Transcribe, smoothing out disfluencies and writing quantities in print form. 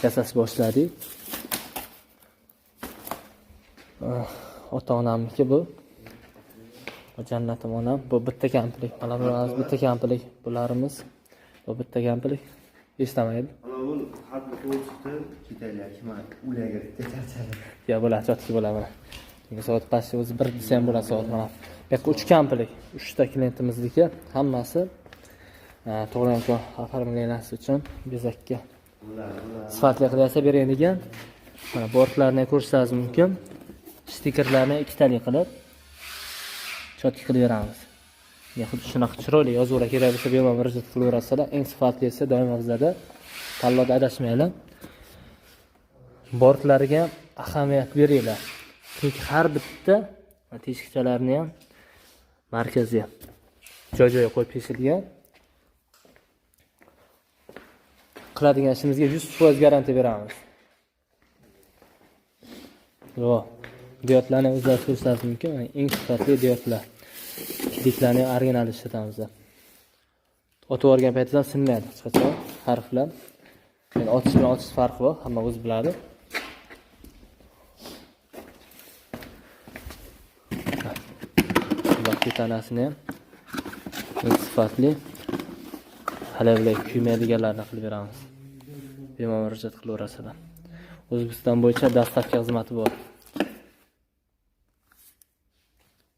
Yasas boshladik. Ota-onamniki bu. Jannatim onam. Bu bitta kamplik. Mana bu bitta kamplik. Bularimiz. Bu bitta kamplik. Eshitamaydi. Ana bu hatto qo'lchiqda ketaylar. Kim ularga charchadi. Ya bo'ladi, chotki bo'ladi. Soat pastda o'zi 1 desa ham bo'ladi soat mana. Bu yoqqa 3 kamplik. 3 ta klientimizga hammasi to'g'ri oformlanasi uchun bezakka sifatli qilib yasab beradigan. Mana bordlarni ko'rishingiz mumkin. Stikerlarni ikkitalik qilib chotki qilib beramiz. Ya xuddi shunaqa chiroyli yozuvlar kerak bo'lsa bemalol murojaat qilaverasizlar. Eng sifatlisi doim bizda tanlovda adashmanglar. Bordlarga ahamiyat beringlar. Chunki har bitta teshikchalarni ham markazga joy-joyiga qo'yib teshilgan. Qiladigan ishimizga 100% garantiya beramiz. Yo'q. Diodlarni o'zgartirishimiz mumkin. Eng sifatli diodlar. Kidiklarni original ishlatamiz. O'tib o'rgan paytida sinmaydi hech qachon harflar. Yani otish bilan otish farqi bor, hamma o'zi biladi. Vaqti tanasini ham sifatli halablay kuymaydiganlarni qilib beramiz. Bemalol murojaat qilaverasizlar. O'zbekiston bo'yicha dastavka xizmati bor.